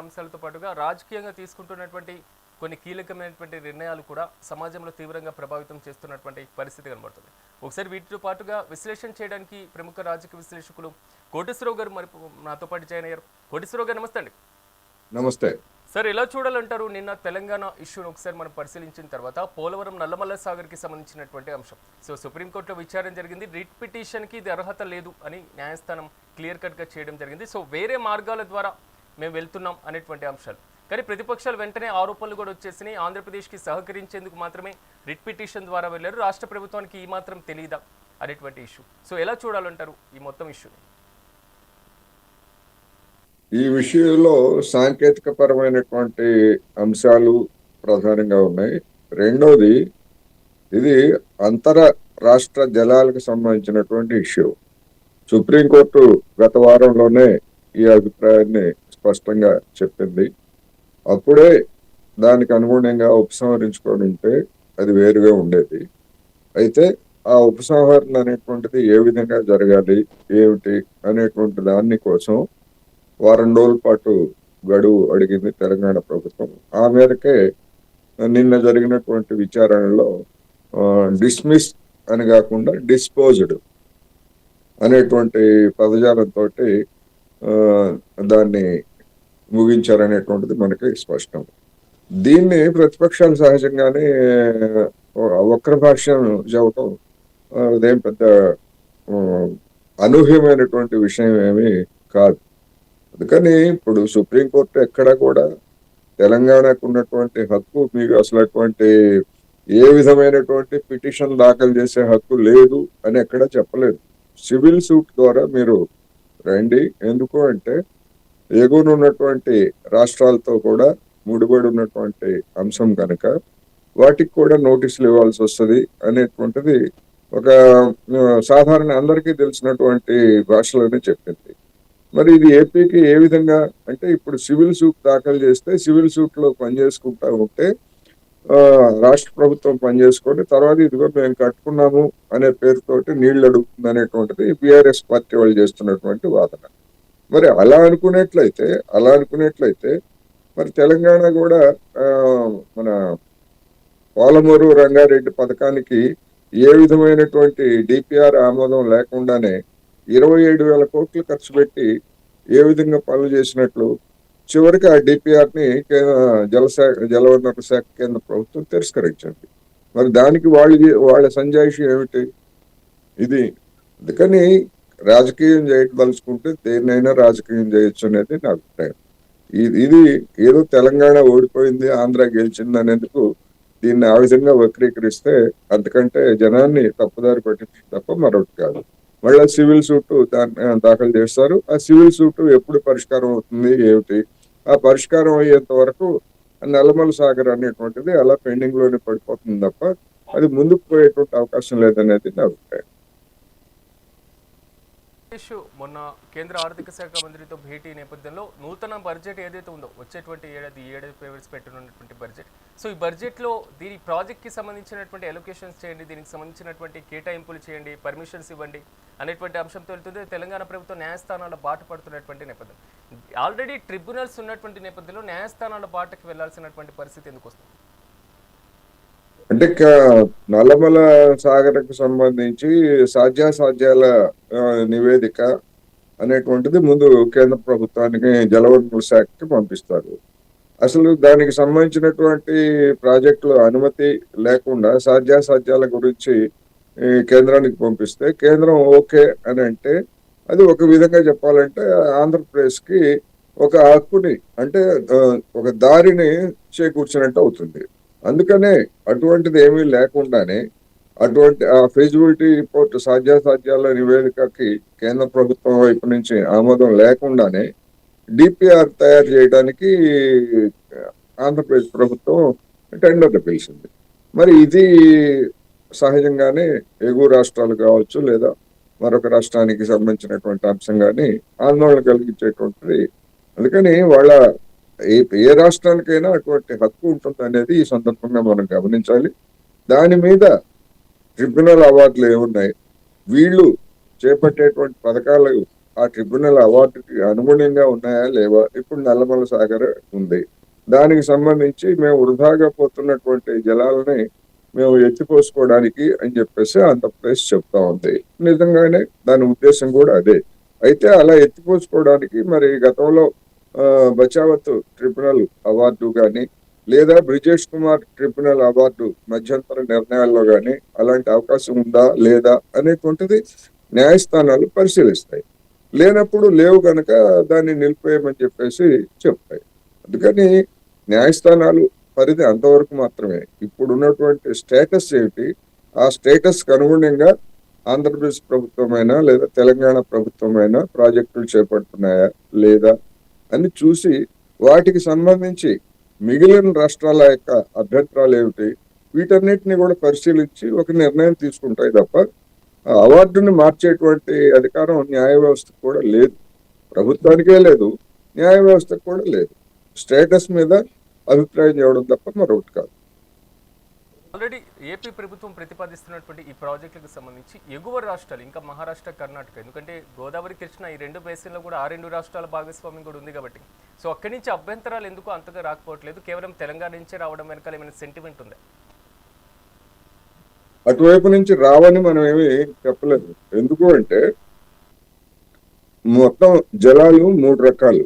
అంశాలతో పాటుగా రాజకీయంగా తీసుకుంటున్నటువంటి కొన్ని కీలకమైనటువంటి నిర్ణయాలు కూడా సమాజంలో తీవ్రంగా ప్రభావితం చేస్తున్నటువంటి పరిస్థితి కనబడుతుంది. ఒకసారి వీటితో పాటుగా విశ్లేషణ చేయడానికి ప్రముఖ రాజకీయ విశ్లేషకులు కోటేశ్వరరావు గారు మరి నాతో పాటు జాయిన్ అయ్యారు. కోటేశ్వరరావు గారు నమస్తే అండి. నమస్తే సార్, ఎలా చూడాలంటారు? నిన్న తెలంగాణ ఇష్యూను ఒకసారి మనం పరిశీలించిన తర్వాత పోలవరం నల్లమల్ల సాగర్కి సంబంధించినటువంటి అంశం. సో సుప్రీంకోర్టులో విచారణ జరిగింది. రిట్ పిటిషన్కి ఇది అర్హత లేదు అని న్యాయస్థానం క్లియర్ కట్గా చేయడం జరిగింది. సో వేరే మార్గాల ద్వారా మేము వెళ్తున్నాం అనేటువంటి అంశాలు. కానీ ప్రతిపక్షాలు వెంటనే ఆరోపణలు కూడా వచ్చేసినాయి. ఆంధ్రప్రదేశ్కి సహకరించేందుకు మాత్రమే రిట్ పిటిషన్ ద్వారా వెళ్ళారు, రాష్ట్ర ప్రభుత్వానికి ఈ మాత్రం తెలియదా అనేటువంటి ఇష్యూ. సో ఎలా చూడాలంటారు ఈ మొత్తం ఇష్యూని? ఈ విషయంలో సాంకేతికపరమైనటువంటి అంశాలు ప్రధానంగా ఉన్నాయి. రెండోది, ఇది అంతర రాష్ట్ర జలాలకు సంబంధించినటువంటి ఇష్యూ. సుప్రీంకోర్టు గత వారంలోనే ఈ అభిప్రాయాన్ని స్పష్టంగా చెప్పింది. అప్పుడే దానికి అనుగుణంగా ఉపసంహరించుకొని ఉంటే అది వేరుగా ఉండేది. అయితే ఆ ఉపసంహరణ అనేటువంటిది ఏ విధంగా జరగాలి, ఏమిటి అనేటువంటి దాని కోసం వారం రోజుల పాటు గడువు అడిగింది తెలంగాణ ప్రభుత్వం. ఆ మేరకే నిన్న జరిగినటువంటి విచారణలో డిస్మిస్ అని కాకుండా డిస్పోజ్డ్ అనేటువంటి పదజాలంతో దాన్ని ముగించారనేటువంటిది మనకి స్పష్టం. దీన్ని ప్రతిపక్షాలు సహజంగానే వక్ర భాష్యం చెప్పటం అదేం పెద్ద అనూహ్యమైనటువంటి విషయం ఏమీ కాదు. అందుకని ఇప్పుడు సుప్రీంకోర్టు ఎక్కడ కూడా తెలంగాణకు ఉన్నటువంటి హక్కు, మీకు అసలు అటువంటి ఏ విధమైనటువంటి పిటిషన్ దాఖలు చేసే హక్కు లేదు అని ఎక్కడ చెప్పలేదు. సివిల్ సూట్ ద్వారా మీరు రండి. ఎందుకు అంటే ఎగువన ఉన్నటువంటి రాష్ట్రాలతో కూడా ముడిపడి ఉన్నటువంటి అంశం కనుక వాటికి కూడా నోటీసులు ఇవ్వాల్సి వస్తుంది అనేటువంటిది ఒక సాధారణ అందరికీ తెలిసినటువంటి భాషలోనే చెప్పింది. మరి ఇది ఏపీకి ఏ విధంగా అంటే, ఇప్పుడు సివిల్ సూట్ దాఖలు చేస్తే సివిల్ సూట్ లో పనిచేసుకుంటా ఉంటే రాష్ట్ర ప్రభుత్వం పనిచేసుకొని తర్వాత ఇదిగో మేము కట్టుకున్నాము అనే పేరుతోటి నీళ్లు అడుగుతుంది అనేటువంటిది బీఆర్ఎస్ పార్టీ వాళ్ళు చేస్తున్నటువంటి వాదన. మరి అలా అనుకునేట్లయితే మరి తెలంగాణ కూడా మన పోలమూరు రంగారెడ్డి పథకానికి ఏ విధమైనటువంటి డిపిఆర్ ఆమోదం లేకుండానే 27,000 కోట్లు ఖర్చు పెట్టి ఏ విధంగా పనులు చేసినట్లు చివరికి ఆ డిపిఆర్ ని జలవనరుల శాఖ కేంద్ర ప్రభుత్వం తిరస్కరించింది. మరి దానికి వాళ్ళ సంజాయిషి ఏమిటి? ఇది అందుకని రాజకీయం చేయదలుచుకుంటే దేన్నైనా రాజకీయం చేయొచ్చు అనేది నా అభిప్రాయం. ఇది ఏదో తెలంగాణ ఓడిపోయింది, ఆంధ్ర గెలిచింది అనేందుకు దీన్ని ఆ విధంగా వక్రీకరిస్తే అంతకంటే జనాన్ని తప్పుదారి పట్టించి తప్ప మరొకటి కాదు. మళ్ళీ సివిల్ సూట్ దాఖలు చేస్తారు. ఆ సివిల్ సూట్ ఎప్పుడు పరిష్కారం అవుతుంది ఏమిటి? ఆ పరిష్కారం అయ్యేంత వరకు నల్లమల సాగర్ అనేటువంటిది అలా పెండింగ్ లోనే పడిపోతుంది తప్ప అది ముందుకు పోయేటువంటి అవకాశం లేదనేది నా అభిప్రాయం. మొన్న కేంద్ర ఆర్థిక శాఖ మంత్రితో భేటీ నేపథ్యంలో నూతన బడ్జెట్ ఏదైతే ఉందో వచ్చేటువంటి ఏడాది ప్రవేశపెట్టనున్నటువంటి బడ్జెట్, సో ఈ బడ్జెట్లో దీని ప్రాజెక్ట్కి సంబంధించినటువంటి అలొకేషన్స్ చేయండి, దీనికి సంబంధించినటువంటి కేటాయింపులు చేయండి, పర్మిషన్స్ ఇవ్వండి అనేటువంటి అంశంతో వెళ్తుంది. తెలంగాణ ప్రభుత్వం న్యాయస్థానాల బాట పడుతున్నటువంటి నేపథ్యం, ఆల్రెడీ ట్రిబ్యునల్స్ ఉన్నటువంటి నేపథ్యంలో న్యాయస్థానాల బాటకి వెళ్లాల్సినటువంటి పరిస్థితి ఎందుకు వస్తుంది? అంటే నల్లమల సాగర్కు సంబంధించి సాధ్యాసాధ్యాల నివేదిక అనేటువంటిది ముందు కేంద్ర ప్రభుత్వానికి జలవనరుల శాఖకి పంపిస్తారు. అసలు దానికి సంబంధించినటువంటి ప్రాజెక్టులు అనుమతి లేకుండా సాధ్యాసాధ్యాల గురించి కేంద్రానికి పంపిస్తే కేంద్రం ఓకే అని అంటే అది ఒక విధంగా చెప్పాలంటే ఆంధ్రప్రదేశ్కి ఒక హక్కుని అంటే ఒక దారిని చేకూర్చినట్టు అవుతుంది. అందుకనే అటువంటిది ఏమీ లేకుండానే అటువంటి ఆ ఫీజిబిలిటీ రిపోర్ట్ సాధ్యాసాధ్యాల నివేదికకి కేంద్ర ప్రభుత్వం వైపు నుంచి ఆమోదం లేకుండానే డిపిఆర్ తయారు చేయడానికి ఆంధ్రప్రదేశ్ ప్రభుత్వం టెండర్లు పిలిచింది. మరి ఇది సహజంగానే ఎగువ రాష్ట్రాలు కావచ్చు లేదా మరొక రాష్ట్రానికి సంబంధించినటువంటి అంశం కానీ ఆందోళన కలిగించేటువంటిది. అందుకని వాళ్ళ ఏ రాష్ట్రానికైనా అటువంటి హక్కు ఉంటుంది అనేది ఈ సందర్భంగా మనం గమనించాలి. దాని మీద ట్రిబ్యునల్ అవార్డులు ఏమున్నాయి, వీళ్ళు చేపట్టేటువంటి పథకాలు ఆ ట్రిబ్యునల్ అవార్డుకి అనుగుణంగా ఉన్నాయా లేవా? ఇప్పుడు నల్లమల సాగర్ ఉంది. దానికి సంబంధించి మేము వృధాగా పోతున్నటువంటి జలాలని మేము ఎత్తిపోసుకోవడానికి అని చెప్పేసి ఆంధ్రప్రదేశ్ చెప్తా ఉంది. నిజంగానే దాని ఉద్దేశం కూడా అదే. అయితే అలా ఎత్తిపోసుకోవడానికి మరి గతంలో బచావత్ ట్రిబ్యునల్ అవార్డు కానీ లేదా బ్రిజేష్ కుమార్ ట్రిబ్యునల్ అవార్డు మధ్యంతర నిర్ణయాల్లో కానీ అలాంటి అవకాశం ఉందా లేదా అనేటువంటిది న్యాయస్థానాలు పరిశీలిస్తాయి. లేనప్పుడు లేవు కనుక దాన్ని నిలిపేయమని చెప్పేసి చెప్తాయి. అందుకని న్యాయస్థానాలు పరిధి అంతవరకు మాత్రమే. ఇప్పుడు ఉన్నటువంటి స్టేటస్ ఏమిటి, ఆ స్టేటస్ కు అనుగుణంగా ఆంధ్రప్రదేశ్ ప్రభుత్వమైనా లేదా తెలంగాణ ప్రభుత్వమైనా ప్రాజెక్టులు చేపడుతున్నాయా లేదా అని చూసి వాటికి సంబంధించి మిగిలిన రాష్ట్రాల యొక్క అభ్యంతరాలు ఏమిటి, వీటన్నిటిని కూడా పరిశీలించి ఒక నిర్ణయం తీసుకుంటాయి తప్ప ఆ అవార్డుని మార్చేటువంటి అధికారం న్యాయ వ్యవస్థకు కూడా లేదు. ప్రభుత్వానికే లేదు, న్యాయ వ్యవస్థకు కూడా లేదు. స్టేటస్ మీద అభిప్రాయం చేయడం తప్ప మరొకటి కాదు. ఆల్రెడీ ఏపీ ప్రభుత్వం ప్రతిపాదిస్తున్నటువంటి ఈ ప్రాజెక్టులకు సంబంధించి ఎగువ రాష్ట్రాలు ఇంకా మహారాష్ట్ర, కర్ణాటక, ఎందుకంటే గోదావరి, కృష్ణ ఈ రెండు బేసిన్లో కూడా ఆ రెండు రాష్ట్రాల భాగస్వామ్యం కూడా ఉంది కాబట్టి సో అక్కడి నుంచి అభ్యంతరాలు ఎందుకు అంతగా రాకపోవట్లేదు? కేవలం తెలంగాణ నుంచే రావడం వెనకాల ఏమైనా సెంటిమెంట్ ఉందా? అటువైపు నుంచి రావని మనం ఏమి చెప్పలేదు. ఎందుకు అంటే మొత్తం జలాలు 3 రకాలు: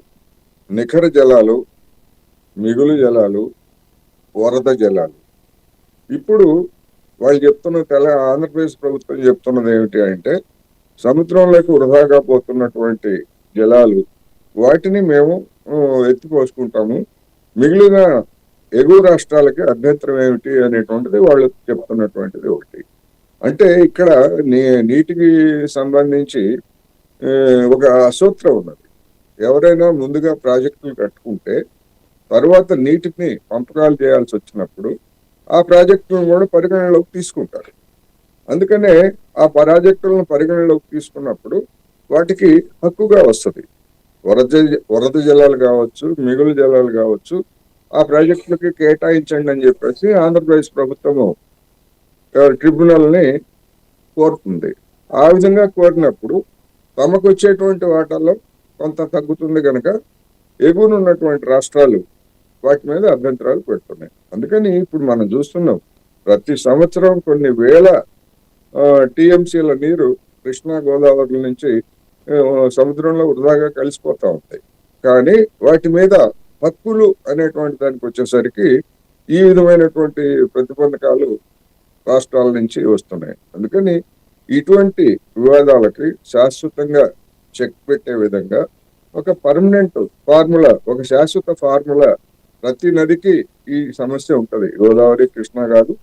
నిఖర జలాలు, మిగులు జలాలు, వరద జలాలు. ఇప్పుడు వాళ్ళు చెప్తున్న ఆంధ్రప్రదేశ్ ప్రభుత్వం చెప్తున్నది ఏమిటి అంటే సముద్రంలోకి వృధాగా పోతున్నటువంటి జలాలు వాటిని మేము ఎత్తిపోసుకుంటాము, మిగిలిన ఎగువ రాష్ట్రాలకి అభ్యంతరం ఏమిటి అనేటువంటిది వాళ్ళు చెప్తున్నటువంటిది ఒకటి. అంటే ఇక్కడ నీటికి సంబంధించి ఒక సూత్రం ఉన్నది. ఎవరైనా ముందుగా ప్రాజెక్టులు కట్టుకుంటే తర్వాత నీటిని పంపకాలు చేయాల్సి వచ్చినప్పుడు ఆ ప్రాజెక్టులను కూడా పరిగణనలోకి తీసుకుంటారు. అందుకనే ఆ ప్రాజెక్టులను పరిగణనలోకి తీసుకున్నప్పుడు వాటికి హక్కుగా వస్తుంది. వరద జలాలు కావచ్చు, మిగులు జలాలు కావచ్చు, ఆ ప్రాజెక్టులకి కేటాయించండి అని చెప్పేసి ఆంధ్రప్రదేశ్ ప్రభుత్వము ట్రిబ్యునల్ ని కోరుతుంది. ఆ విధంగా కోరినప్పుడు తమకు వచ్చేటువంటి వాటాల్లో కొంత తగ్గుతుంది కనుక ఎగువనున్నటువంటి రాష్ట్రాలు వాటి మీద అభ్యంతరాలు పెడుతున్నాయి. అందుకని ఇప్పుడు మనం చూస్తున్నాం ప్రతి సంవత్సరం కొన్ని వేల టీఎంసీల నీరు కృష్ణా, గోదావరి నుంచి సముద్రంలో వృధాగా కలిసిపోతా ఉంటాయి. కానీ వాటి మీద హక్కులు అనేటువంటి దానికి వచ్చేసరికి ఈ విధమైనటువంటి ప్రతిబంధకాలు రాష్ట్రాల నుంచి వస్తున్నాయి. అందుకని ఇటువంటి వివాదాలకి శాశ్వతంగా చెక్ పెట్టే విధంగా ఒక పర్మనెంట్ ఫార్ములా, ఒక శాశ్వత ఫార్ములా ప్రతి నదికి ఈ సమస్య ఉంటది. గోదావరి, కృష్ణ కాదు,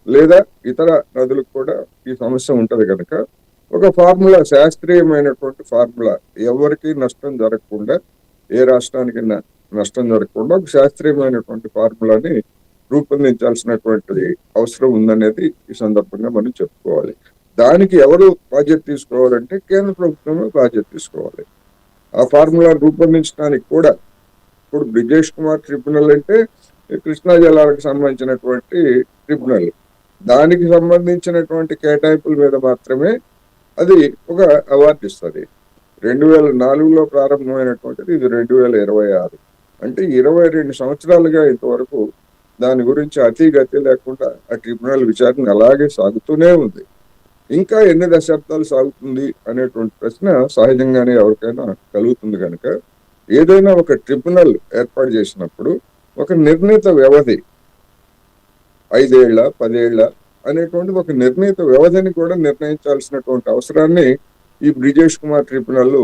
లేదా ఇతర నదులకు కూడా ఈ సమస్య ఉంటది కనుక ఒక ఫార్ములా, శాస్త్రీయమైనటువంటి ఫార్ములా, ఎవరికి నష్టం జరగకుండా, ఏ రాష్ట్రానికి నష్టం జరగకుండా ఒక శాస్త్రీయమైనటువంటి ఫార్ములాని రూపొందించాల్సినటువంటి అవసరం ఉందనేది ఈ సందర్భంగా మనం చెప్పుకోవాలి. దానికి ఎవరు బాధ్యత తీసుకోవాలంటే కేంద్ర ప్రభుత్వమే బాధ్యత తీసుకోవాలి. ఆ ఫార్ములా రూపొందించడానికి కూడా ఇప్పుడు బ్రిజేష్ కుమార్ ట్రిబ్యునల్ అంటే కృష్ణా జలాలకు సంబంధించినటువంటి ట్రిబ్యునల్, దానికి సంబంధించినటువంటి కేటాయింపుల మీద మాత్రమే అది ఒక అవార్డు ఇస్తుంది. 2004లో ప్రారంభమైనటువంటిది, ఇది 2026. అంటే 22 సంవత్సరాలుగా ఇంతవరకు దాని గురించి అతిగతి లేకుండా ఆ ట్రిబ్యునల్ విచారణ అలాగే సాగుతూనే ఉంది. ఇంకా ఎన్ని దశాబ్దాలు సాగుతుంది అనేటువంటి ప్రశ్న సహజంగానే ఎవరికైనా కలుగుతుంది. కనుక ఏదైనా ఒక ట్రిబ్యునల్ ఏర్పాటు చేసినప్పుడు ఒక నిర్ణీత వ్యవధి, 5 ఏళ్ల 10 ఏళ్ల అనేటువంటి ఒక నిర్ణీత వ్యవధిని కూడా నిర్ణయించాల్సినటువంటి అవసరాన్ని ఈ బ్రిజేష్ కుమార్ ట్రిబ్యునల్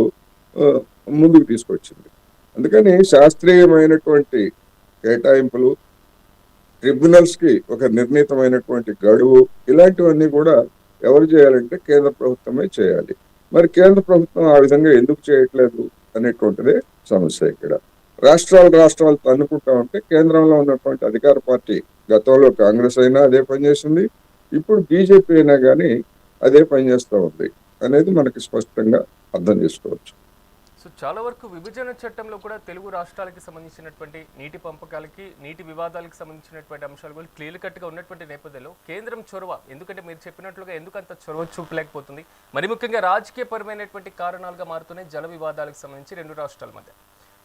ముందుకు తీసుకొచ్చింది. అందుకని శాస్త్రీయమైనటువంటి కేటాయింపులు, ట్రిబ్యునల్స్ కి ఒక నిర్ణీతమైనటువంటి గడువు, ఇలాంటివన్నీ కూడా ఎవరు చేయాలంటే కేంద్ర ప్రభుత్వమే చేయాలి. మరి కేంద్ర ప్రభుత్వం ఆ విధంగా ఎందుకు చేయట్లేదు అనేటువంటిదే సమస్య. ఇక్కడ రాష్ట్రాలు తన్నుకుంటా ఉంటే కేంద్రంలో ఉన్నటువంటి అధికార పార్టీ, గతంలో కాంగ్రెస్ అయినా అదే పనిచేసింది, ఇప్పుడు బీజేపీ అయినా కానీ అదే పనిచేస్తూ ఉంది అనేది మనకి స్పష్టంగా అర్థం చేసుకోవచ్చు. సో చాలా వరకు విభజన చట్టంలో కూడా తెలుగు రాష్ట్రాలకి సంబంధించినటువంటి నీటి పంపకాలకి నీటి వివాదాలకు సంబంధించినటువంటి అంశాలు కూడా క్లియర్ కట్గా ఉన్నటువంటి నేపథ్యంలో కేంద్రం చొరవ, ఎందుకంటే మీరు చెప్పినట్లుగా ఎందుకు అంత చొరవ చూపలేకపోతుంది, మరి ముఖ్యంగా రాజకీయపరమైనటువంటి కారణాలుగా మారుతున్నాయి జల వివాదాలకు సంబంధించి రెండు రాష్ట్రాల మధ్య.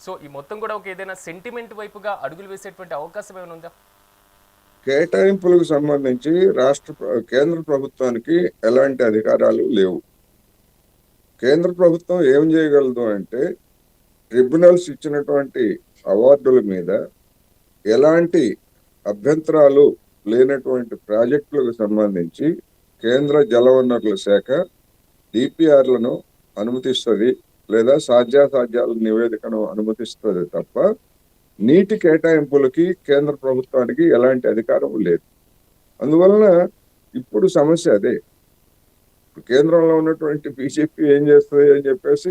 సో ఈ మొత్తం కూడా ఒక ఏదైనా సెంటిమెంట్ వైపుగా అడుగులు వేసేటువంటి అవకాశం ఏమైనా ఉందా? కేటాయింపులకు సంబంధించి కేంద్ర ప్రభుత్వానికి ఎలాంటి అధికారాలు లేవు. కేంద్ర ప్రభుత్వం ఏం చేయగలదు అంటే ట్రిబ్యునల్స్ ఇచ్చినటువంటి అవార్డుల మీద ఎలాంటి అభ్యంతరాలు లేనటువంటి ప్రాజెక్టులకు సంబంధించి కేంద్ర జలవనరుల శాఖ డిపిఆర్లను అనుమతిస్తుంది, లేదా సాధ్యాసాధ్యాల నివేదికను అనుమతిస్తుంది తప్ప నీటి కేటాయింపులకి కేంద్ర ప్రభుత్వానికి ఎలాంటి అధికారం లేదు. అందువలన ఇప్పుడు సమస్య అదే. కేంద్రంలో ఉన్నటువంటి బీజేపీ ఏం చేస్తుంది అని చెప్పేసి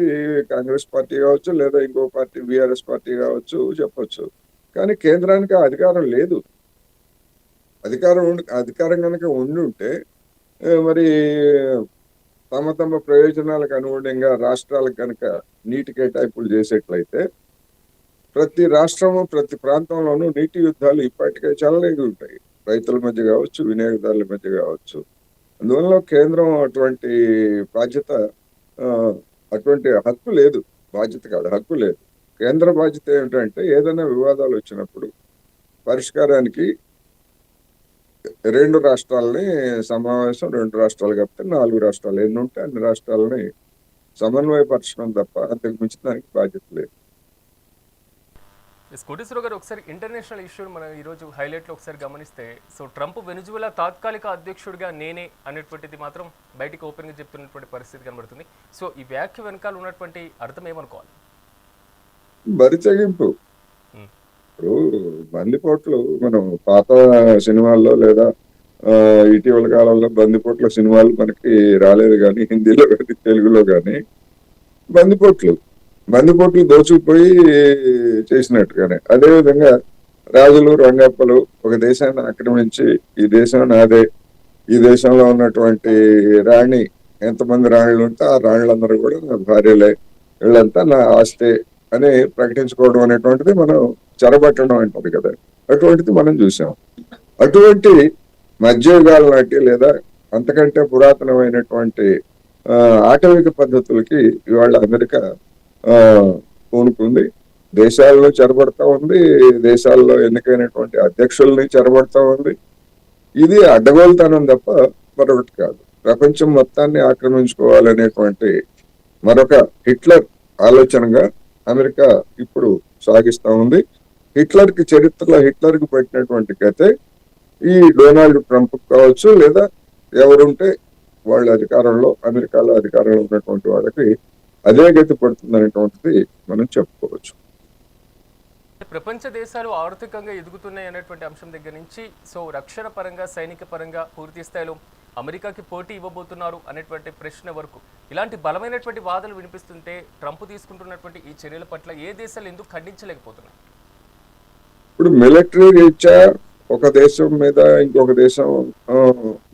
కాంగ్రెస్ పార్టీ కావచ్చు, లేదా ఇంకో పార్టీ బీఆర్ఎస్ పార్టీ కావచ్చు చెప్పొచ్చు. కానీ కేంద్రానికి ఆ అధికారం లేదు. అధికారం కనుక ఉండి ఉంటే మరి తమ తమ ప్రయోజనాలకు అనుగుణంగా రాష్ట్రాలకు కనుక నీటి కేటాయింపులు చేసేట్లయితే ప్రతి రాష్ట్రము ప్రతి ప్రాంతంలోనూ నీటి యుద్ధాలు ఇప్పటికే చెలరేగి ఉంటాయి. రైతుల మధ్య కావచ్చు, వినియోగదారుల మధ్య కావచ్చు. అందువల్ల కేంద్రం అటువంటి బాధ్యత, అటువంటి హక్కు లేదు. బాధ్యత కాదు, హక్కు లేదు. కేంద్ర బాధ్యత ఏమిటంటే ఏదైనా వివాదాలు వచ్చినప్పుడు పరిష్కారానికి రెండు రాష్ట్రాలని సమావేశం, రెండు రాష్ట్రాలు కాకపోతే 4 రాష్ట్రాలు ఎన్ని ఉంటే అన్ని రాష్ట్రాలని సమన్వయపరచడం తప్ప అంతకు మించి దానికి బాధ్యత లేదు. కోటేశ్వరరావు గారు, ఒకసారి ఇంటర్నేషనల్ ఇష్యూని మనం ఈరోజు హైలైట్లో ఒకసారి గమనిస్తే, సో ట్రంప్ వెనుజువేలా తాత్కాలిక అధ్యక్షుడిగా నేనే అనేటువంటిది మాత్రం బయటికి ఓపెన్గా చెప్తున్నటువంటి పరిస్థితి కనబడుతుంది. సో ఈ వ్యాఖ్య వెనకాల ఉన్నటువంటి అర్థం ఏమనుకోవాలి? బరితెగింపు. ఇప్పుడు బందిపోట్లు మనం పాత సినిమాల్లో లేదా ఇటీవల కాలంలో బందిపోట్ల సినిమాలు మనకి రాలేదు, కానీ హిందీలో కానీ తెలుగులో కానీ బందిపోట్లు దోచుకుపోయి చేసినట్టుగానే అదేవిధంగా రాజులు రంగప్పలు ఒక దేశాన్ని ఆక్రమించి ఈ దేశం నాదే, ఈ దేశంలో ఉన్నటువంటి రాణి ఎంతమంది రాణులు ఉంటే ఆ రాణులందరూ కూడా నా భార్యలే, వీళ్ళంతా నా ఆస్తే అని ప్రకటించుకోవడం అనేటువంటిది మనం చెరబట్టడం అంటారు కదా, అటువంటిది మనం చూసాం. అటువంటి మధ్యయుగాల నాటి లేదా అంతకంటే పురాతనమైనటువంటి ఆటవిక పద్ధతులకి ఇవాళ అమెరికా పూనుకుంది. దేశాలను చెరబడతా ఉంది, దేశాల్లో ఎన్నికైనటువంటి అధ్యక్షుల్ని చెరబడతా ఉంది. ఇది అడ్డగోలుతనం తప్ప మరొకటి కాదు. ప్రపంచం మొత్తాన్ని ఆక్రమించుకోవాలనేటువంటి మరొక హిట్లర్ ఆలోచనగా అమెరికా ఇప్పుడు సాగిస్తా ఉంది. హిట్లర్కి చరిత్రలో హిట్లర్కి పెట్టినటువంటి కథే ఈ డొనాల్డ్ ట్రంప్ కావచ్చు, లేదా ఎవరుంటే వాళ్ళ అధికారంలో, అమెరికాలో అధికారంలో ఉన్నటువంటి వాళ్ళకి అదే గతి పడుతుంది అనేటువంటిది మనం చెప్పుకోవచ్చు. ప్రపంచ దేశాలు ఆర్థికంగా ఎదుగుతున్నాయి అనేటువంటి అంశం దగ్గర నుంచి, సో రక్షణ పరంగా, సైనిక పరంగా పూర్తి స్థాయిలో అమెరికాకి పోటీ ఇవ్వబోతున్నారు అనేటువంటి ప్రశ్న వరకు ఇలాంటి బలమైనటువంటి వాదనలు వినిపిస్తుంటే ట్రంప్ తీసుకుంటున్నటువంటి ఈ చర్యల పట్ల ఏ దేశాలు ఎందుకు ఖండించలేకపోతున్నాయి? ఇప్పుడు మిలిటరీ రీత్యా ఒక దేశం మీద ఇంకొక దేశం,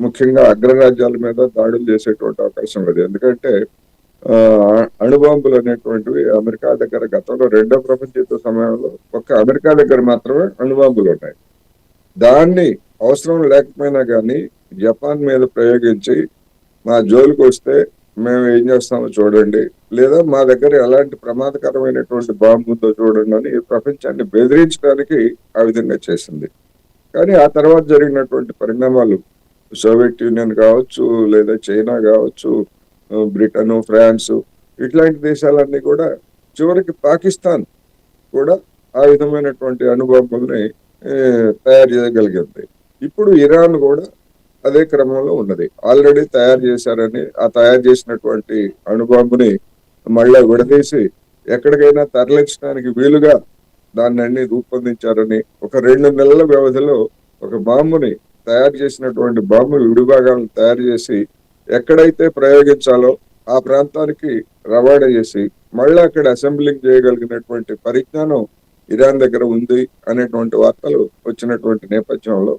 ముఖ్యంగా అగ్రరాజ్యాల మీద దాడులు చేసేటువంటి అవకాశం లేదు. ఎందుకంటే అణుబాంబులు అనేటువంటివి అమెరికా దగ్గర గతంలో 2వ ప్రపంచ యుద్ధ సమయంలో ఒక్క అమెరికా దగ్గర మాత్రమే అణుబాంబులు ఉన్నాయి. దాన్ని అవసరం లేకపోయినా కానీ జపాన్ మీద ప్రయోగించి మా జోలికి వస్తే మేము ఏం చేస్తామో చూడండి, లేదా మా దగ్గర ఎలాంటి ప్రమాదకరమైనటువంటి బాంబు ఉందో చూడండి అని ప్రపంచాన్ని బెదిరించడానికి ఆ విధంగా చేసింది. కానీ ఆ తర్వాత జరిగినటువంటి పరిణామాలు, సోవియట్ యూనియన్ కావచ్చు, లేదా చైనా కావచ్చు, బ్రిటన్, ఫ్రాన్స్, ఇట్లాంటి దేశాలన్నీ కూడా, చివరికి పాకిస్తాన్ కూడా ఆ విధమైనటువంటి అణుబాంబుల్ని తయారు చేయగలిగింది. ఇప్పుడు ఇరాన్ కూడా అదే క్రమంలో ఉన్నది. ఆల్రెడీ తయారు చేశారని, ఆ తయారు చేసినటువంటి అణుబాంబుని మళ్ళా విడదీసి ఎక్కడికైనా తరలించడానికి వీలుగా దాన్ని అన్ని రూపొందించారని, ఒక 2 నెలల వ్యవధిలో ఒక బాంబుని తయారు చేసినటువంటి బాంబు విడిభాగాలను తయారు చేసి ఎక్కడైతే ప్రయోగించాలో ఆ ప్రాంతానికి రవాణా చేసి మళ్ళీ అక్కడ అసెంబ్లింగ్ చేయగలిగినటువంటి పరిజ్ఞానం ఇరాన్ దగ్గర ఉంది అనేటువంటి వార్తలు వచ్చినటువంటి నేపథ్యంలో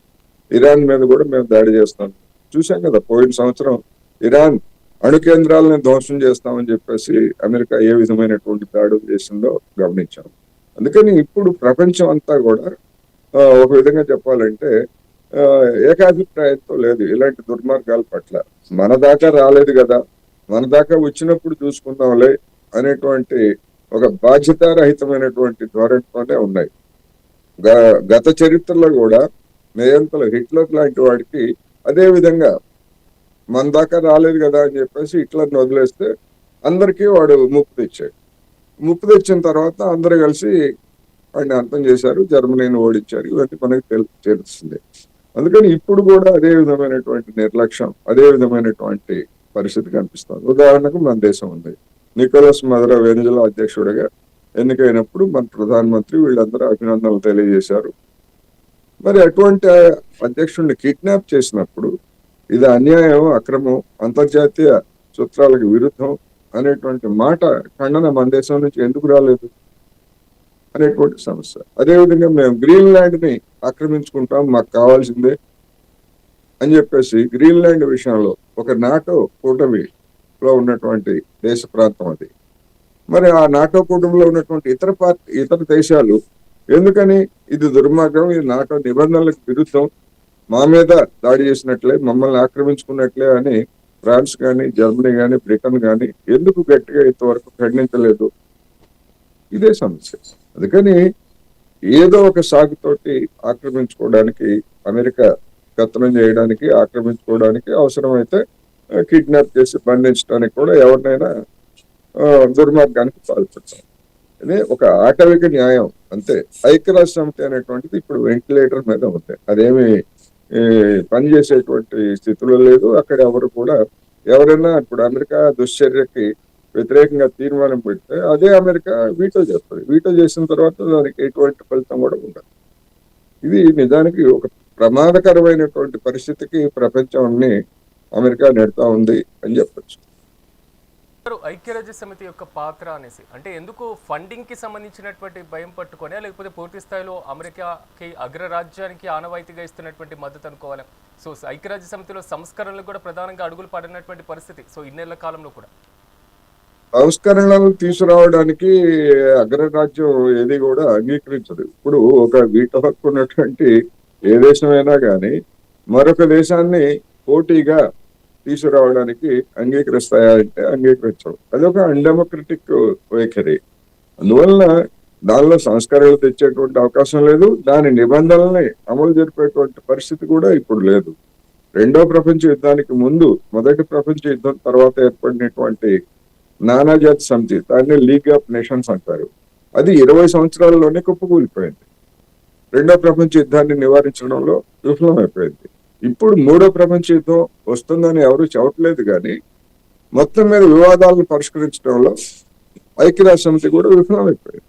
ఇరాన్ మీద కూడా మేము దాడి చేస్తాం. చూసాం కదా, పోయిన సంవత్సరం ఇరాన్ అణు కేంద్రాలను ధ్వంసం చేస్తామని చెప్పేసి అమెరికా ఏ విధమైనటువంటి దాడులు చేసిందో గమనించాం. అందుకని ఇప్పుడు ప్రపంచం అంతా కూడా ఒక విధంగా చెప్పాలంటే ఆ, ఏకాభిప్రాయంతో లేదు ఇలాంటి దుర్మార్గాల పట్ల. మన దాకా రాలేదు కదా, మన దాకా వచ్చినప్పుడు చూసుకుందాంలే అనేటువంటి ఒక బాధ్యతారహితమైనటువంటి ధోరణితోనే ఉన్నాయి. గత చరిత్రలో కూడా నియంతలు హిట్లర్ లాంటి వాడికి అదే విధంగా మన దాకా రాలేదు కదా అని చెప్పేసి హిట్లర్ని వదిలేస్తే అందరికీ వాడు ముప్పు తెచ్చాడు. ముప్పు తెచ్చిన తర్వాత అందరూ కలిసి వాడిని అంతం చేశారు, జర్మనీని ఓడించారు. ఇవన్నీ మనకి తెలుస్తుంది. అందుకని ఇప్పుడు కూడా అదే విధమైనటువంటి నిర్లక్ష్యం, అదే విధమైనటువంటి పరిస్థితి కనిపిస్తుంది. ఉదాహరణకు మన దేశం ఉంది. నికోలస్ మదరో వెనిజులా అధ్యక్షుడిగా ఎన్నికైనప్పుడు మన ప్రధానమంత్రి వీళ్ళందరూ అభినందనలు తెలియజేశారు. మరి అటువంటి అధ్యక్షుడిని కిడ్నాప్ చేసినప్పుడు ఇది అన్యాయం, అక్రమం, అంతర్జాతీయ సూత్రాలకు విరుద్ధం అనేటువంటి మాట ఖండన మన దేశం నుంచి ఎందుకు రాలేదు అనేటువంటి సమస్య. అదేవిధంగా మేము గ్రీన్లాండ్ ని ఆక్రమించుకుంటాం, మాకు కావాల్సిందే అని చెప్పేసి గ్రీన్లాండ్ విషయంలో ఒక నాటో కూటమిలో ఉన్నటువంటి దేశ ప్రాంతం అది. మరి ఆ నాటో కూటమిలో ఉన్నటువంటి ఇతర దేశాలు ఎందుకని ఇది దుర్మార్గం, ఇది నాటో నిబంధనలకు విరుద్ధం, మా మీద దాడి చేసినట్లే, మమ్మల్ని ఆక్రమించుకున్నట్లే అని ఫ్రాన్స్ కానీ, జర్మనీ కానీ, బ్రిటన్ కానీ ఎందుకు గట్టిగా ఇంతవరకు ఖండించలేదు? ఇదే సమస్య. అందుకని ఏదో ఒక సాగుతోటి ఆక్రమించుకోవడానికి, అమెరికా కథనం చేయడానికి, ఆక్రమించుకోవడానికి, అవసరమైతే కిడ్నాప్ చేసి బంధించడానికి కూడా ఎవరినైనా దుర్మార్గానికి పాల్పడతాం. ఇది ఒక ఆటవిక న్యాయం అంతే. ఐక్యరాజ్య సమితి అనేటువంటిది ఇప్పుడు వెంటిలేటర్ మీద ఉంది. అదేమి పనిచేసేటువంటి స్థితిలో లేదు. అక్కడ ఎవరు కూడా ఎవరైనా ఇప్పుడు అమెరికా దుశ్చర్యకి వ్యతిరేకంగా తీర్మానం పెడితే అదే అమెరికా వీటో చేస్తుంది. వీటో చేసిన తర్వాత దానికి ఎటువంటి ఫలితం కూడా ఉండదు. ఇది నిజానికి ఒక ప్రమాదకరమైనటువంటి పరిస్థితికి ప్రపంచాన్ని అమెరికా నెడతా ఉంది అని చెప్పచ్చు. ఐక్యరాజ్య సమితి యొక్క పాత్ర అనేసి అంటే ఎందుకు ఫండింగ్ కి సంబంధించినటువంటి భయం పట్టుకొని, లేకపోతే పూర్తి స్థాయిలో అమెరికాకి అగ్రరాజ్యానికి ఆనవాయితీగా ఇస్తున్నటువంటి మద్దతు అనుకోవాలి? సో ఐక్యరాజ్య సమితిలో సంస్కరణలు కూడా ప్రధానంగా అడుగులు పడినటువంటి పరిస్థితి. సో ఇన్నేళ్ల కాలంలో కూడా సంస్కరణలు తీసుకురావడానికి అగ్రరాజ్యం ఏది కూడా అంగీకరించదు. ఇప్పుడు ఒక వీటో హక్కు ఉన్నటువంటి ఏ దేశమైనా కానీ మరొక దేశాన్ని పోటీగా తీసుకురావడానికి అంగీకరిస్తాయా అంటే అంగీకరించవు. అదొక అన్డెమోక్రటిక్ వైఖరి. అందువలన దానిలో సంస్కరణలు తెచ్చేటువంటి అవకాశం లేదు. దాని నిబంధనల్ని అమలు జరిపేటువంటి పరిస్థితి కూడా ఇప్పుడు లేదు. రెండో ప్రపంచ యుద్ధానికి ముందు, మొదటి ప్రపంచ యుద్ధం తర్వాత ఏర్పడినటువంటి నానాజాతి సమితి, దాన్ని లీగ్ ఆఫ్ నేషన్స్ అంటారు, అది 20 సంవత్సరాల్లోనే కుప్పకూలిపోయింది. రెండో ప్రపంచ యుద్ధాన్ని నివారించడంలో విఫలమైపోయింది. ఇప్పుడు మూడో ప్రపంచ యుద్ధం వస్తుందని ఎవరు చెప్పట్లేదు, కానీ మొత్తం మీద వివాదాలను పరిష్కరించడంలో ఐక్యరాజ్య సమితి కూడా విఫలమైపోయింది.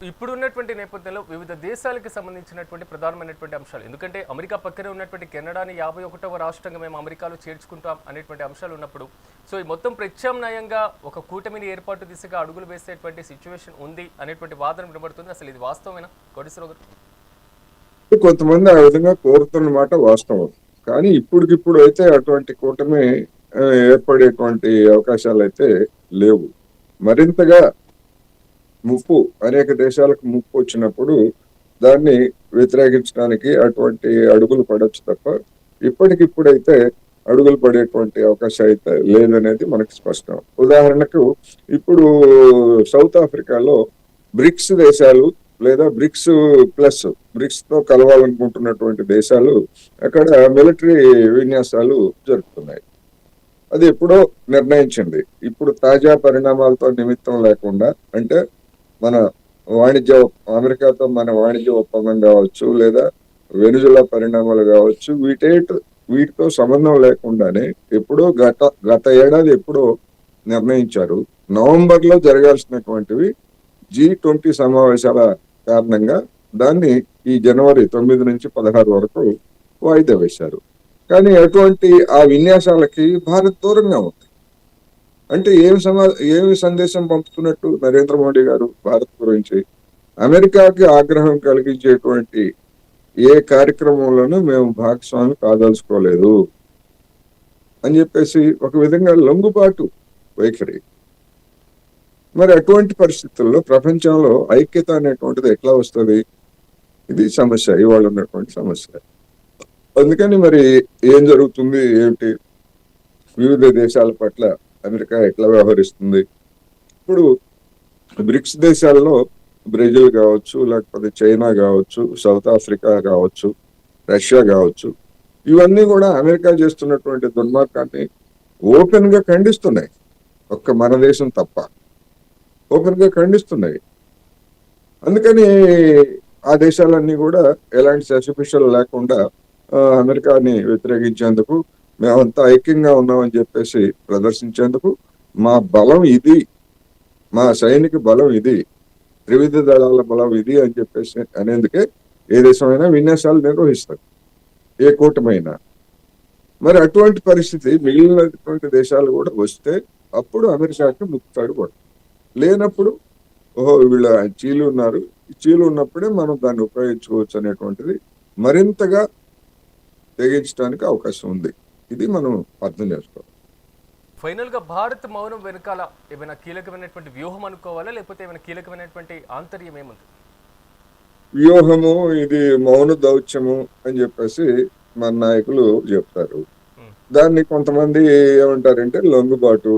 ఇప్పుడు ఉన్నటువంటి నేపథ్యంలో వివిధ దేశాలకు సంబంధించినటువంటి ప్రధానమైనటువంటి అంశాలు, ఎందుకంటే అమెరికా పక్కనే ఉన్నటువంటి కెనడాని 51వ రాష్ట్రంగా మేము అమెరికాలో చేర్చుకుంటాం అనేటువంటి అంశాలు ఉన్నప్పుడు, సో ఈ మొత్తం ప్రత్యామ్నాయంగా ఒక కూటమిని ఏర్పాటు దిశగా అడుగులు వేసేటువంటి సిచ్యువేషన్ ఉంది అనేటువంటి వాదన వినబడుతుంది. అసలు ఇది వాస్తవమేనా కోటేశ్వరరావు గారు? కొంతమంది ఆ విధంగా కోరుతున్న మాట వాస్తవం. కానీ ఇప్పటికిప్పుడు అయితే అటువంటి కూటమి ఏర్పడేటువంటి అవకాశాలు అయితే లేవు. మరింతగా ముప్పు, అనేక దేశాలకు ముప్పు వచ్చినప్పుడు దాన్ని వ్యతిరేకించడానికి అటువంటి అడుగులు పడవచ్చు తప్ప ఇప్పటికిప్పుడైతే అడుగులు పడేటువంటి అవకాశం అయితే లేదనేది మనకి స్పష్టం. ఉదాహరణకు ఇప్పుడు సౌత్ ఆఫ్రికాలో బ్రిక్స్ దేశాలు లేదా బ్రిక్స్ ప్లస్, బ్రిక్స్ తో కలవాలనుకుంటున్నటువంటి దేశాలు అక్కడ మిలిటరీ విన్యాసాలు జరుపుతున్నాయి. అది ఎప్పుడో నిర్ణయించింది. ఇప్పుడు తాజా పరిణామాలతో నిమిత్తం లేకుండా, అంటే మన అమెరికాతో మన వాణిజ్య ఒప్పందం కావచ్చు, లేదా వెనుజులా పరిణామాలు కావచ్చు, వీటితో సంబంధం లేకుండానే ఎప్పుడో గత ఏడాది ఎప్పుడో నిర్ణయించారు. నవంబర్ లో జరగాల్సినటువంటివి G20 సమావేశాల కారణంగా దాన్ని ఈ జనవరి 9 నుంచి 16 వరకు వాయిదా వేశారు. కానీ అటువంటి ఆ విన్యాసాలకి భారత్ దూరంగా ఉంది. అంటే ఏమి సందేశం పంపుతున్నట్టు నరేంద్ర మోడీ గారు భారత్ గురించి? అమెరికాకి ఆగ్రహం కలిగించేటువంటి ఏ కార్యక్రమంలోనూ మేము భాగస్వామి కాదలుచుకోలేదు అని చెప్పేసి ఒక విధంగా లొంగుబాటు వైఖరి. మరి అటువంటి పరిస్థితుల్లో ప్రపంచంలో ఐక్యత అనేటువంటిది ఎట్లా వస్తుంది? ఇది సమస్య, ఇవాళ ఉన్నటువంటి సమస్య. అందుకని మరి ఏం జరుగుతుంది ఏంటి, వివిధ దేశాల పట్ల అమెరికా ఎట్లా వ్యవహరిస్తుంది? ఇప్పుడు బ్రిక్స్ దేశాల్లో బ్రెజిల్ కావచ్చు, లేకపోతే చైనా కావచ్చు, సౌత్ ఆఫ్రికా కావచ్చు, రష్యా కావచ్చు, ఇవన్నీ కూడా అమెరికా చేస్తున్నటువంటి దుర్మార్గాన్ని ఓపెన్ గా ఖండిస్తున్నాయి. ఒక్క మన దేశం తప్ప ఓపెన్ గా ఖండిస్తున్నాయి. అందుకని ఆ దేశాలన్నీ కూడా ఎలాంటి ససిపిషన్ లేకుండా అమెరికాని వ్యతిరేకించేందుకు మేమంతా ఐక్యంగా ఉన్నామని చెప్పేసి ప్రదర్శించేందుకు మా బలం ఇది, మా సైనిక బలం ఇది, త్రివిధ దళాల బలం ఇది అని చెప్పేసి అనేందుకే ఏ దేశమైనా విన్యాసాలు నిర్వహిస్తారు, ఏ కూటమైనా. మరి అటువంటి పరిస్థితి మిగిలినటువంటి దేశాలు కూడా వస్తే అప్పుడు అమెరికాకి ముక్తాడు పడుతుంది. లేనప్పుడు ఓహో వీళ్ళ చీలు ఉన్నారు, ఈ చీలు ఉన్నప్పుడే మనం దాన్ని ఉపయోగించుకోవచ్చు అనేటువంటిది మరింతగా తెగించడానికి అవకాశం ఉంది. ఇది మనం అర్థం చేసుకోవాలి. ఫైనల్ గా భారత్ మౌనం వెనకాల ఏమైనా కీలకమైనటువంటి వ్యూహం అనుకోవాలా, లేకపోతే ఏమైనా కీలకమైనటువంటి ఆంతర్యం ఏముంది? వ్యూహము ఇది మౌన దౌత్యము అని చెప్పేసి మన నాయకులు చెప్తారు. దాన్ని కొంతమంది ఏమంటారంటే లొంగుబాటు,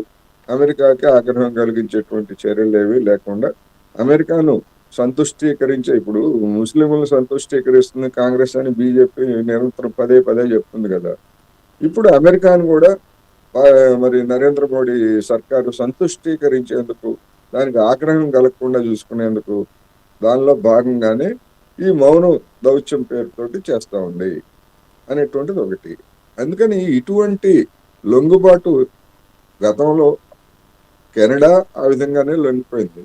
అమెరికాకి ఆగ్రహం కలిగించేటువంటి చర్యలు ఏవి లేకుండా అమెరికాను సంతుష్టీకరించే, ఇప్పుడు ముస్లింలను సంతుష్టీకరిస్తుంది కాంగ్రెస్ అని బీజేపీ నిరంతరం పదే పదే చెప్తుంది కదా. ఇప్పుడు అమెరికాను కూడా మరి నరేంద్ర మోడీ సర్కారు సంతుష్టీకరించేందుకు, దానికి ఆగ్రహం కలగకుండా చూసుకునేందుకు దానిలో భాగంగానే ఈ మౌన దౌత్యం పేరుతోటి చేస్తా ఉంది అనేటువంటిది ఒకటి. అందుకని ఇటువంటి లొంగుబాటు గతంలో కెనడా ఆ విధంగానే లొంగిపోయింది,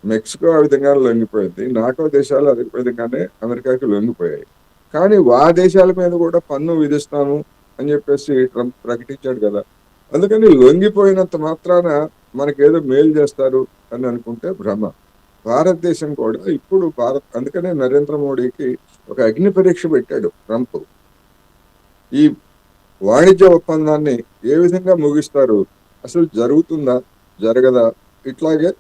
మెక్సికో ఆ విధంగానే లొంగిపోయింది, నాటో దేశాలు అదే విధంగానే అమెరికాకి లొంగిపోయాయి. కానీ ఆ దేశాల మీద కూడా పన్ను విధిస్తాము అని చెప్పేసి ట్రంప్ ప్రకటించాడు కదా. అందుకని లొంగిపోయినంత మాత్రాన మనకేదో మేలు చేస్తారు అని అనుకుంటే భ్రమ. భారతదేశం కూడా ఇప్పుడు అందుకనే నరేంద్ర మోడీకి ఒక అగ్ని పరీక్ష పెట్టాడు ట్రంప్. ఈ వాణిజ్య ఒప్పందాన్ని ఏ విధంగా ముగిస్తారు, అసలు జరుగుతుందా జరగదా, ఇట్లాగే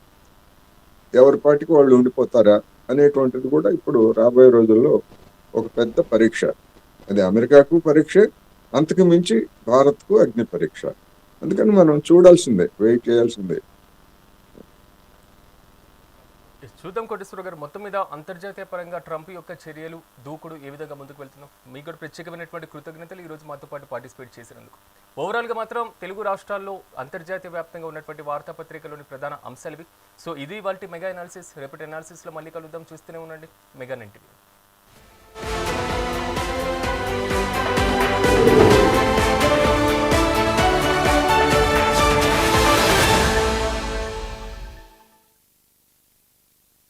ఎవరి పాటికి వాళ్ళు ఉండిపోతారా అనేటువంటిది కూడా ఇప్పుడు రాబోయే రోజుల్లో ఒక పెద్ద పరీక్ష. అది అమెరికాకు పరీక్ష, అంతకు మించి భారత్కు అగ్ని పరీక్ష. అందుకని మనం చూడాల్సిందే, వెయిట్ చేయాల్సిందే. చూద్దాం కోటేశ్వర గారు, మొత్తం మీద అంతర్జాతీయ పరంగా ట్రంప్ యొక్క చర్యలు, దూకుడు ఏ విధంగా ముందుకు వెళ్తున్నాం, మీకు కూడా ప్రత్యేకమైనటువంటి కృతజ్ఞతలు ఈరోజు మాతో పాటు పార్టిసిపేట్ చేసినందుకు. ఓవరాల్గా మాత్రం తెలుగు రాష్ట్రాల్లో అంతర్జాతీయ వ్యాప్తంగా ఉన్నటువంటి వార్తాపత్రికలోని ప్రధాన అంశాలు ఇవి. సో ఇది వాళ్ళ మెగా అనాలిసిస్. రేపటి అనాలిసిస్లో మళ్ళీ కలుద్దాం. చూస్తూనే ఉండండి మెగా 9 టీవీ.